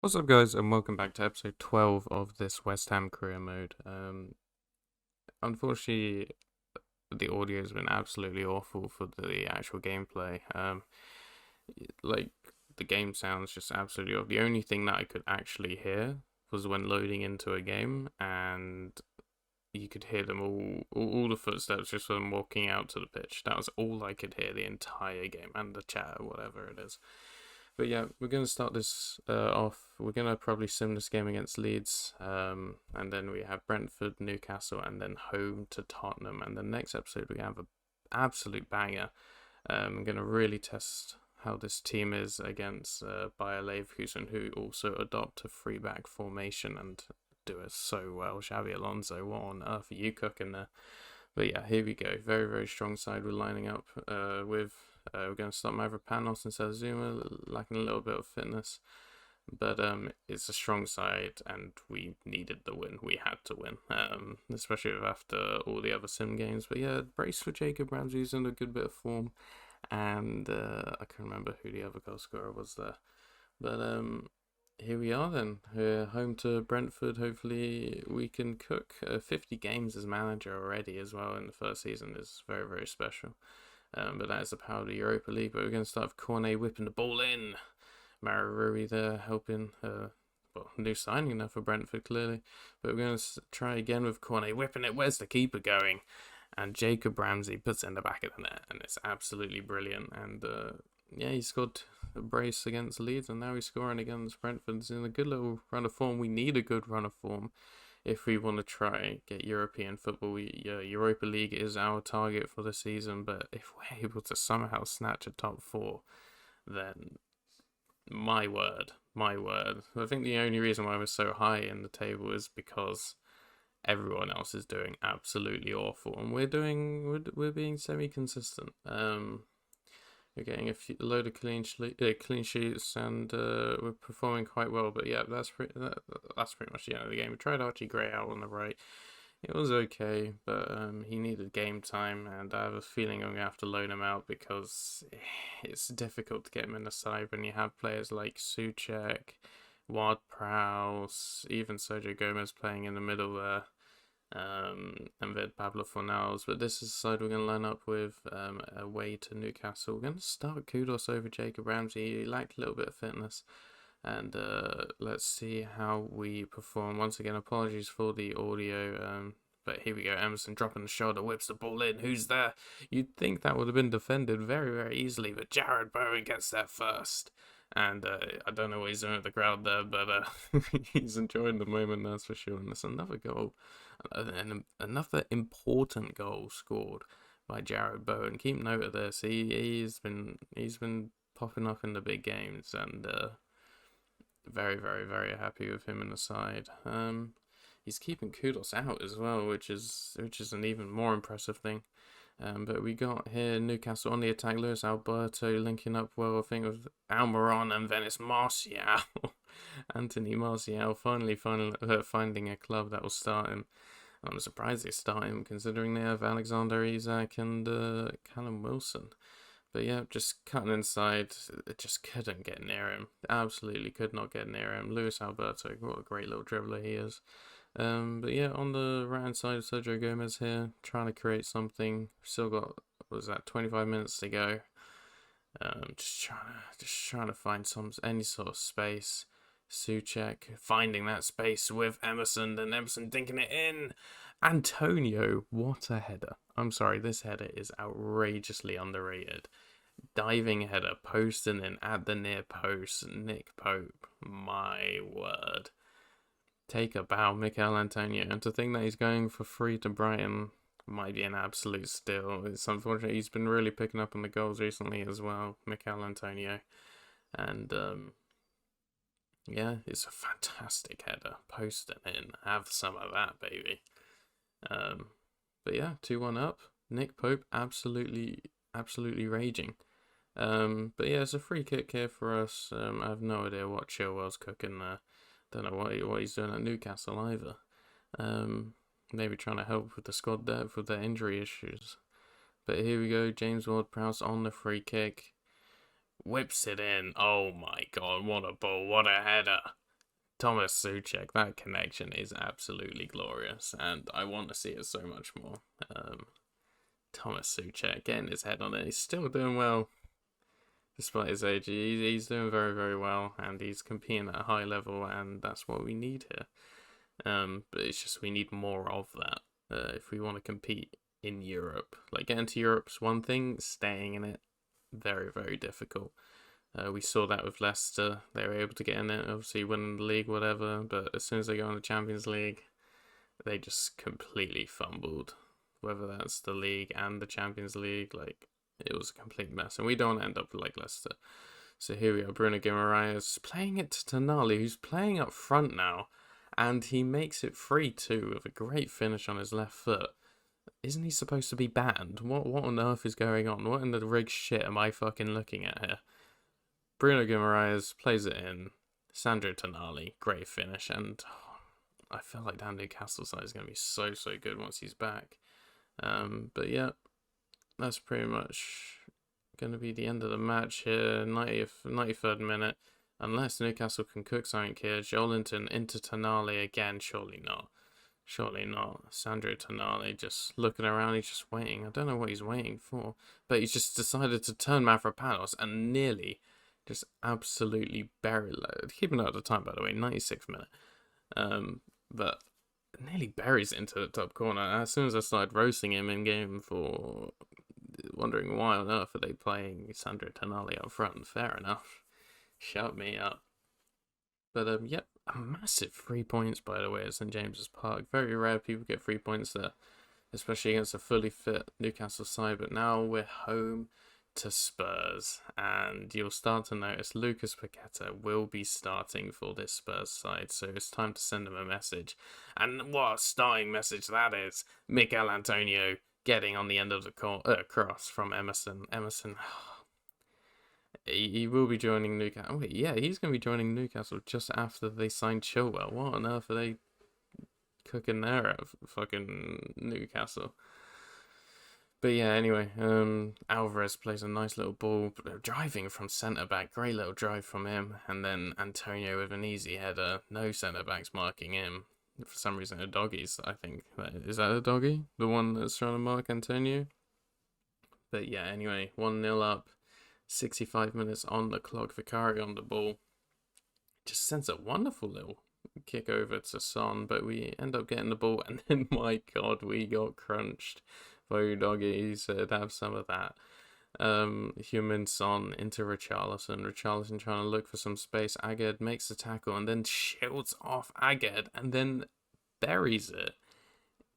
What's up, guys, and welcome back to episode 12 of this West Ham career mode. Unfortunately, the audio has been absolutely awful for the actual gameplay. Like, the game sounds just absolutely awful. The only thing that I could actually hear was when loading into a game, and you could hear them all the footsteps just from walking out to the pitch. That was all I could hear the entire game, and the chat or whatever it is. But yeah, we're going to start this off. We're going to probably sim this game against Leeds. And then we have Brentford, Newcastle, and then home to Tottenham. And the next episode, we have an absolute banger. I'm going to really test how this team is against Bayer Leverkusen, who also adopt a three-back formation and do it so well. Xabi Alonso, what on earth are you cooking there? But yeah, here we go. Very, very strong side we're lining up with. We're going to start Mavropanos instead of Zuma, lacking a little bit of fitness. But it's a strong side, and we needed the win. We had to win, especially after all the other sim games. But yeah, brace for Jacob Ramsey, who's in a good bit of form. And I can't remember who the other goal scorer was there. But here we are then. We're home to Brentford. Hopefully we can cook. 50 games as manager already as well in the first season is very, very special. But that is the power of the Europa League. But we're going to start with Cornet whipping the ball in. Mario Rui there helping. New signing now for Brentford clearly. But we're going to try again with Cornet whipping it. Where's the keeper going? And Jacob Ramsey puts it in the back of the net. And it's absolutely brilliant. And he scored a brace against Leeds. And now he's scoring against Brentford. He's in a good little run of form. We need a good run of form if we want to try get European football. Europa League is our target for the season, but if we're able to somehow snatch a top four, then my word. I think the only reason why we're so high in the table is because everyone else is doing absolutely awful, and we're being semi-consistent. We're getting a load of clean sheets, and we're performing quite well. But yeah, that's pretty much the end of the game. We tried Archie Gray out on the right. It was okay, but he needed game time, and I have a feeling I'm going to have to loan him out because it's difficult to get him in the side when you have players like Souček, Ward-Prowse, even Sergio Gomez playing in the middle there. And then Pablo Fornals, but this is the side we're going to line up with away to Newcastle. We're going to start Kudos over Jacob Ramsey. He lacked a little bit of fitness, and let's see how we perform. Once again, apologies for the audio, but here we go. Emerson dropping the shoulder, whips the ball in. Who's there? You'd think that would have been defended very, very easily, but Jared Bowen gets there first. And I don't know what he's doing at the crowd there, but he's enjoying the moment, that's for sure. And it's another goal. And another important goal scored by Jared Bowen. Keep note of this. He's been popping up in the big games, and very, very, very happy with him in the side. He's keeping Kudos out as well, which is an even more impressive thing. But we got here Newcastle on the attack. Luis Alberto linking up well, I think, with Almiron, and then it's Martial. Anthony Martial finally finding a club that will start him. I'm surprised they start him considering they have Alexander Isak and Callum Wilson. But yeah, just cutting inside, just couldn't get near him. Absolutely could not get near him. Luis Alberto, what a great little dribbler he is. But yeah, on the right hand side of Sergio Gomez here, trying to create something. Still got, 25 minutes to go. Just trying to find any sort of space. Souček finding that space with Emerson, then Emerson dinking it in. Antonio, what a header. I'm sorry, this header is outrageously underrated. Diving header, posting in at the near post. Nick Pope, my word. Take a bow, Mikel Antonio. And to think that he's going for free to Brighton might be an absolute steal. It's unfortunate he's been really picking up on the goals recently as well, Mikel Antonio. And yeah, it's a fantastic header. Post it in. Have some of that, baby. But yeah, 2-1 up. Nick Pope absolutely raging. But yeah, it's a free kick here for us. I have no idea what Chilwell's cooking there. Don't know what he's doing at Newcastle either. Maybe trying to help with the squad depth with their injury issues. But here we go. James Ward-Prowse on the free kick. Whips it in. Oh my god, what a ball, what a header. Thomas Souček, that connection is absolutely glorious, and I want to see it so much more. Thomas Souček getting his head on it. He's still doing well despite his age. He's doing very, very well, and he's competing at a high level, and that's what we need here. But it's just we need more of that if we want to compete in Europe. Like, getting to Europe's one thing, staying in it, very, very difficult. We saw that with Leicester. They were able to get in it, obviously winning the league, whatever, but as soon as they go in the Champions League, they just completely fumbled. Whether that's the league and the Champions League, like, it was a complete mess, and we don't end up like Leicester. So here we are, Bruno Guimaraes playing it to Tonali, who's playing up front now, and he makes it free too with a great finish on his left foot. Isn't he supposed to be banned? What on earth is going on? What in the rig shit am I fucking looking at here? Bruno Guimaraes plays it in. Sandro Tonali, great finish, and I feel like that Newcastle side is going to be so good once he's back. But yeah, that's pretty much going to be the end of the match here. 93rd minute. Unless Newcastle can cook something here. Joelinton into Tonali again. Surely not. Surely not. Sandro Tonali just looking around. He's just waiting. I don't know what he's waiting for. But he's just decided to turn Mavropanos and nearly just absolutely buried. Keeping it at the time, by the way. 96th minute. But nearly buries it into the top corner. As soon as I started roasting him in game for wondering why on earth are they playing Sandro Tonali up front, fair enough. Shut me up. But yep, a massive 3 points, by the way, at St James's Park. Very rare people get 3 points there, especially against a fully fit Newcastle side. But now we're home to Spurs, and you'll start to notice Lucas Paquetá will be starting for this Spurs side, so it's time to send him a message. And what a starting message that is! Mikel Antonio getting on the end of the cross from Emerson. He will be joining Newcastle. Wait, yeah, he's going to be joining Newcastle just after they signed Chilwell. What on earth are they cooking there at fucking Newcastle? But yeah, anyway, Alvarez plays a nice little ball, driving from centre-back, great little drive from him, and then Antonio with an easy header, no centre-backs marking him. For some reason, a doggy's, I think. Is that a doggy? The one that's trying to mark Antonio? But yeah, anyway, 1-0 up, 65 minutes on the clock, Vicario on the ball. Just sends a wonderful little kick over to Son, but we end up getting the ball, and then, my God, we got crunched. Doggy said, have some of that. Human Son into Richarlison. Richarlison trying to look for some space. Aged makes the tackle and then shields off Aged and then buries it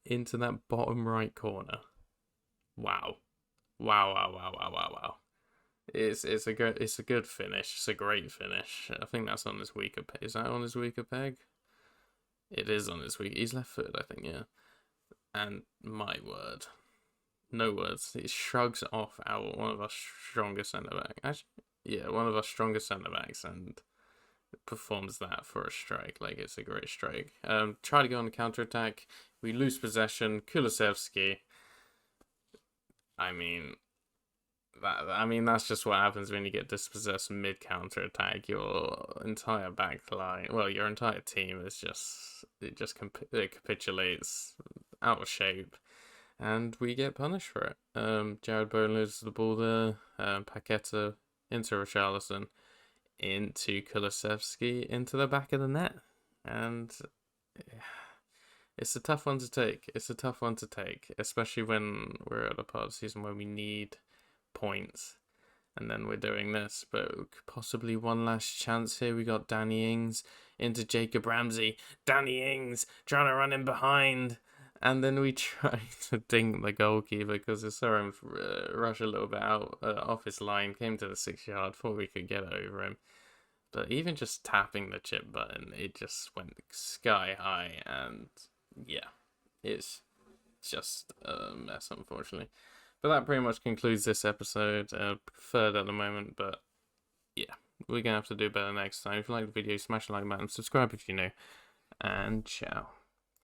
into that bottom right corner. Wow. It's a good finish. It's a great finish. I think that's on his weaker peg. Is that on his weaker peg? It is on his weak. He's left-footed, I think, yeah. And my word. No words. He shrugs off one of our strongest centre-backs. Actually, yeah, one of our strongest centre-backs, and performs that for a strike. Like, it's a great strike. Try to go on the counter-attack. We lose possession. Kulusevski. I mean, that's just what happens when you get dispossessed mid counter-attack. Your entire back line, well, your entire team is it capitulates, out of shape. And we get punished for it. Jared Bowen loses the ball there. Paquetá into Richarlison, into Kulusevski, into the back of the net. And it's a tough one to take. Especially when we're at a part of the season where we need points. And then we're doing this. But possibly one last chance here. We got Danny Ings into Jacob Ramsey. Danny Ings trying to run in behind. And then we try to dink the goalkeeper because we saw him rush a little bit out off his line, came to the 6-yard, thought we could get over him. But even just tapping the chip button, it just went sky high. And yeah, it's just a mess, unfortunately. But that pretty much concludes this episode. Third at the moment, but yeah, we're going to have to do better next time. If you like the video, smash the like button, subscribe if you're new, and ciao.